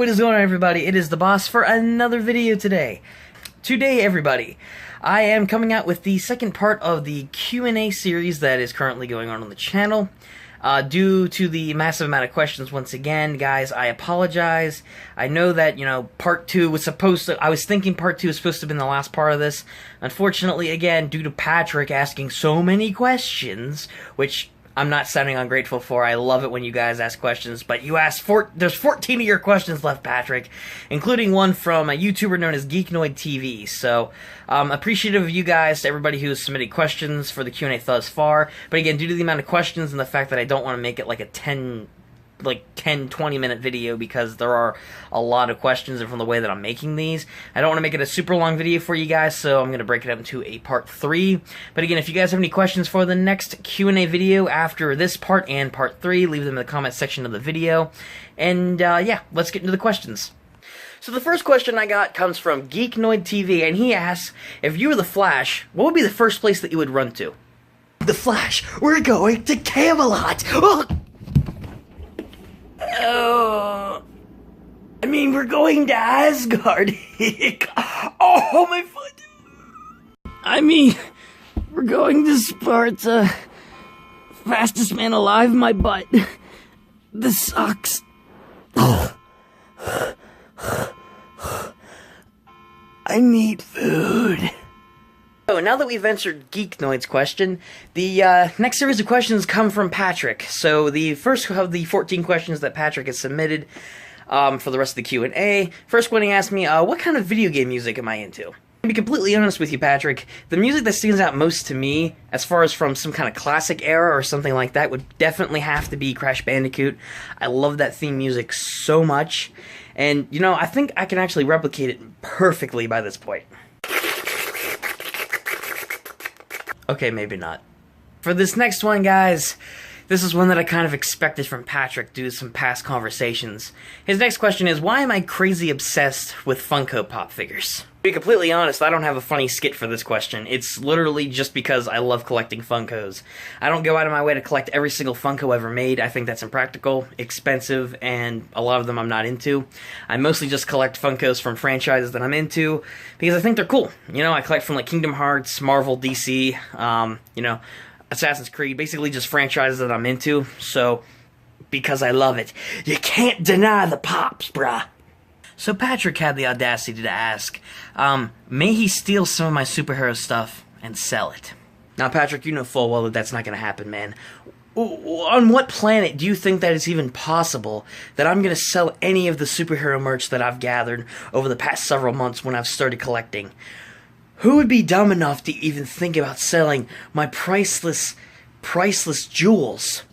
what is going on, everybody? It is DaBoss for another video today. Today, everybody, I am coming out with the second part of the Q&A series that is currently going on the channel. Due to the massive amount of questions, once again, guys, I apologize. I know that, part 2 was supposed to... I was thinking part 2 was supposed to have been the last part of this. Unfortunately, again, due to Patrick asking so many questions, which I'm not sounding ungrateful for. I love it when you guys ask questions, but you asked there's 14 of your questions left, Patrick, including one from a YouTuber known as Geeknoid TV. So, appreciative of you guys, to everybody who has submitted questions for the Q&A thus far. But again, due to the amount of questions and the fact that I don't want to make it like a 10-20 minute video because there are a lot of questions and from the way that I'm making these, I don't want to make it a super long video for you guys, so I'm going to break it up into a part 3. But again, if you guys have any questions for the next Q&A video after this part and part 3, leave them in the comment section of the video. And yeah, let's get into the questions. So the first question I got comes from Geeknoid TV, and he asks, if you were the Flash, what would be the first place that you would run to? The Flash, we're going to Camelot! Oh! I mean, we're going to Asgard. Oh, my foot. I mean, we're going to Sparta. Fastest man alive, my butt. This sucks. I need food. So, now that we've answered Geeknoid's question, the next series of questions come from Patrick. So, the first of the 14 questions that Patrick has submitted for the rest of the Q&A. First one, he asked me, what kind of video game music am I into? To be completely honest with you, Patrick, the music that stands out most to me, as far as from some kind of classic era or something like that, would definitely have to be Crash Bandicoot. I love that theme music so much, and, I think I can actually replicate it perfectly by this point. Okay, maybe not. For this next one, guys, this is one that I kind of expected from Patrick due to some past conversations. His next question is, why am I crazy obsessed with Funko Pop figures? To be completely honest, I don't have a funny skit for this question. It's literally just because I love collecting Funkos. I don't go out of my way to collect every single Funko ever made. I think that's impractical, expensive, and a lot of them I'm not into. I mostly just collect Funkos from franchises that I'm into because I think they're cool. I collect from like Kingdom Hearts, Marvel, DC, Assassin's Creed, basically just franchises that I'm into, so, because I love it. You can't deny the pops, bruh. So Patrick had the audacity to ask, may he steal some of my superhero stuff and sell it? Now, Patrick, you know full well that that's not going to happen, man. On what planet do you think that it's even possible that I'm going to sell any of the superhero merch that I've gathered over the past several months when I've started collecting? Who would be dumb enough to even think about selling my priceless jewels?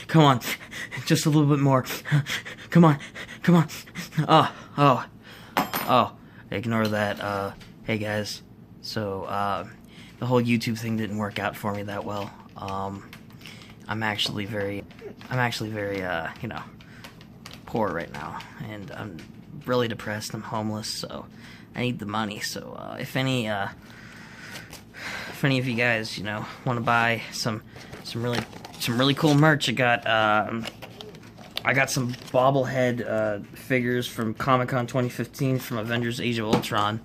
Come on, just a little bit more. Come on. Oh, ignore that. Hey guys, so, the whole YouTube thing didn't work out for me that well. I'm actually very, poor right now, and I'm really depressed. I'm homeless, so I need the money. So if any of you guys want to buy some really cool merch, I got some bobblehead figures from Comic-Con 2015 from Avengers: Age of Ultron,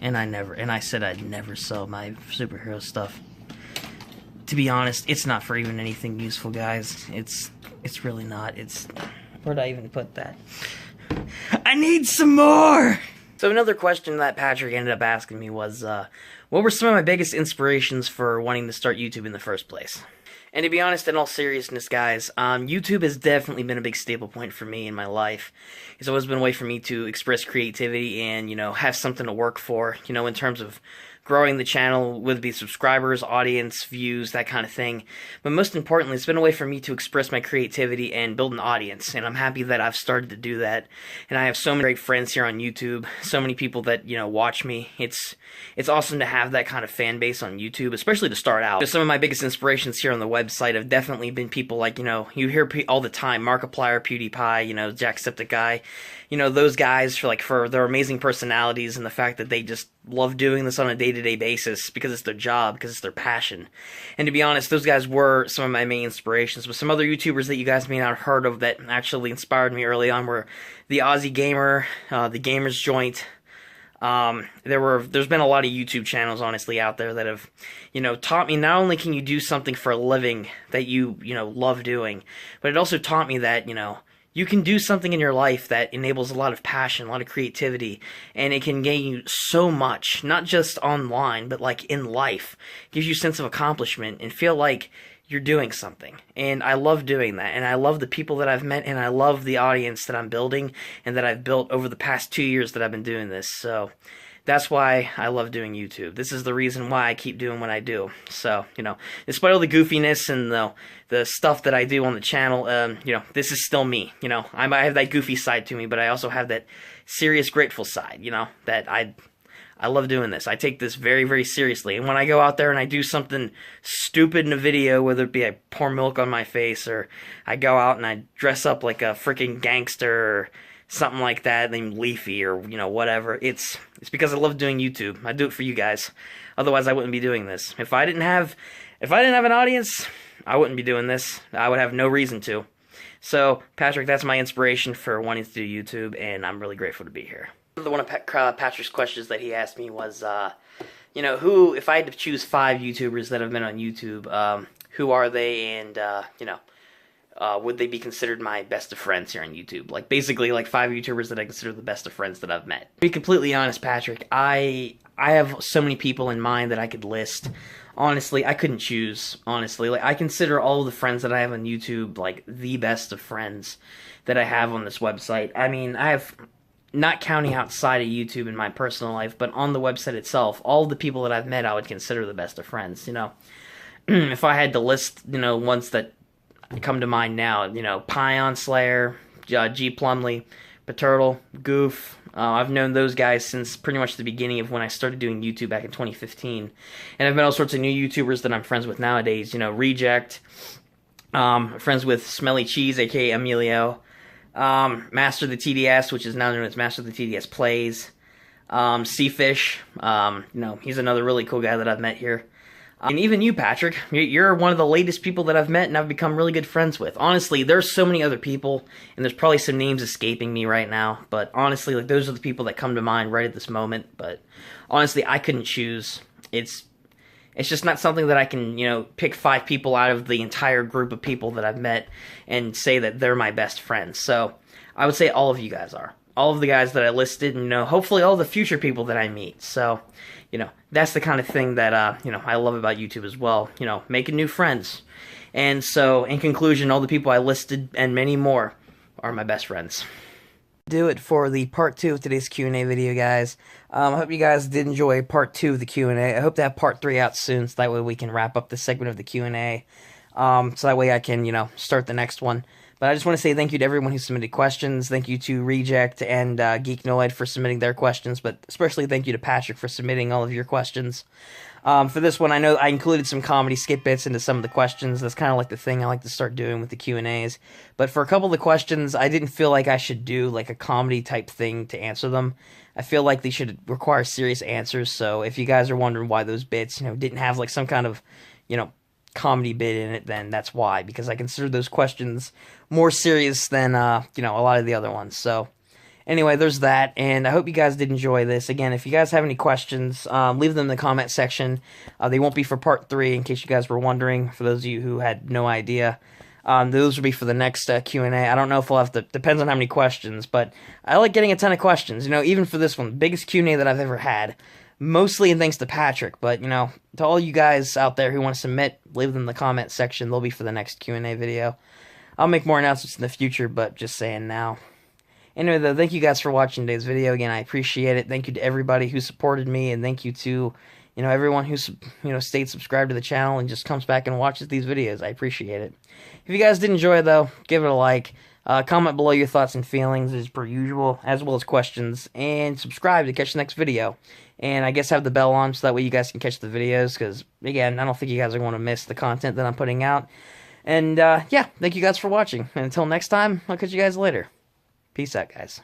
and I said I'd never sell my superhero stuff. To be honest, it's not for even anything useful, guys. It's really not. Where'd I even put that? I need some more! So another question that Patrick ended up asking me was, what were some of my biggest inspirations for wanting to start YouTube in the first place? And to be honest, in all seriousness, guys, YouTube has definitely been a big staple point for me in my life. It's always been a way for me to express creativity and, have something to work for, in terms of growing the channel, whether it be subscribers, audience, views, that kind of thing. But most importantly, it's been a way for me to express my creativity and build an audience, and I'm happy that I've started to do that. And I have so many great friends here on YouTube, so many people that, watch me. It's awesome to have that kind of fan base on YouTube, especially to start out. Some of my biggest inspirations here on the website have definitely been people like, you hear all the time, Markiplier, PewDiePie, Jacksepticeye, those guys for their amazing personalities and the fact that they just love doing this on a day-to-day basis because it's their job, because it's their passion. And to be honest, those guys were some of my main inspirations. But some other YouTubers that you guys may not have heard of that actually inspired me early on were the Aussie Gamer, the Gamers Joint. There's been a lot of YouTube channels, honestly, out there that have, taught me not only can you do something for a living that you love doing, but it also taught me that, you can do something in your life that enables a lot of passion, a lot of creativity, and it can gain you so much, not just online, but like in life. It gives you a sense of accomplishment and feel like you're doing something. And I love doing that, and I love the people that I've met, and I love the audience that I'm building and that I've built over the past 2 years that I've been doing this. So that's why I love doing YouTube. This is the reason why I keep doing what I do. So, despite all the goofiness and the stuff that I do on the channel, this is still me. I might have that goofy side to me, but I also have that serious, grateful side, that I love doing this. I take this very, very seriously. And when I go out there and I do something stupid in a video, whether it be I pour milk on my face, or I go out and I dress up like a freaking gangster, or something like that, named Leafy, or whatever. It's because I love doing YouTube. I do it for you guys. Otherwise, I wouldn't be doing this. If I didn't have an audience, I wouldn't be doing this. I would have no reason to. So, Patrick, that's my inspiration for wanting to do YouTube, and I'm really grateful to be here. One of Patrick's questions that he asked me was, who, if I had to choose 5 YouTubers that have been on YouTube, who are they, and would they be considered my best of friends here on YouTube? Like, basically, like 5 YouTubers that I consider the best of friends that I've met. To be completely honest, Patrick, I have so many people in mind that I could list. Honestly, I couldn't choose, honestly. Like, I consider all of the friends that I have on YouTube, like, the best of friends that I have on this website. I mean, I have, not counting outside of YouTube in my personal life, but on the website itself, all the people that I've met I would consider the best of friends, If I had to list, ones that come to mind now, Pion Slayer, G Plumley, Paturtle, Goof. I've known those guys since pretty much the beginning of when I started doing YouTube back in 2015. And I've met all sorts of new YouTubers that I'm friends with nowadays, Reject, friends with Smelly Cheese, aka Emilio, Master of the TDS, which is now known as Master of the TDS Plays, Seafish, he's another really cool guy that I've met here. And even you, Patrick, you're one of the latest people that I've met and I've become really good friends with. Honestly, there's so many other people, and there's probably some names escaping me right now, but honestly, like, those are the people that come to mind right at this moment. But honestly, I couldn't choose. It's just not something that I can, pick 5 people out of the entire group of people that I've met and say that they're my best friends. So I would say all of you guys are. All of the guys that I listed, and, hopefully all the future people that I meet. So, that's the kind of thing that, I love about YouTube as well, making new friends. And so, in conclusion, all the people I listed and many more are my best friends. Do it for the part 2 of today's Q&A video, guys. I hope you guys did enjoy part 2 of the Q&A. I hope to have part 3 out soon, so that way we can wrap up this segment of the Q&A. So that way I can, start the next one. But I just want to say thank you to everyone who submitted questions. Thank you to Reject and Geeknoid for submitting their questions, but especially thank you to Patrick for submitting all of your questions. For this one, I know I included some comedy skit bits into some of the questions. That's kind of like the thing I like to start doing with the Q&As. But for a couple of the questions, I didn't feel like I should do like a comedy type thing to answer them. I feel like they should require serious answers. So if you guys are wondering why those bits, didn't have like some kind of, comedy bit in it, then that's why, because I consider those questions more serious than, a lot of the other ones. So, anyway, there's that, and I hope you guys did enjoy this. Again, if you guys have any questions, leave them in the comment section. They won't be for part 3, in case you guys were wondering, for those of you who had no idea. Those will be for the next Q&A. I don't know if we'll have to, depends on how many questions, but I like getting a ton of questions, even for this one, biggest Q&A that I've ever had. Mostly thanks to Patrick, but, to all you guys out there who want to submit, leave them in the comment section. They'll be for the next Q&A video. I'll make more announcements in the future, but just saying now. Anyway, though, thank you guys for watching today's video. Again, I appreciate it. Thank you to everybody who supported me, and thank you to, everyone who, stayed subscribed to the channel and just comes back and watches these videos. I appreciate it. If you guys did enjoy, though, give it a like. Comment below your thoughts and feelings as per usual, as well as questions, and subscribe to catch the next video. And I guess have the bell on so that way you guys can catch the videos, because, again, I don't think you guys are going to miss the content that I'm putting out. And, yeah, thank you guys for watching. And until next time, I'll catch you guys later. Peace out, guys.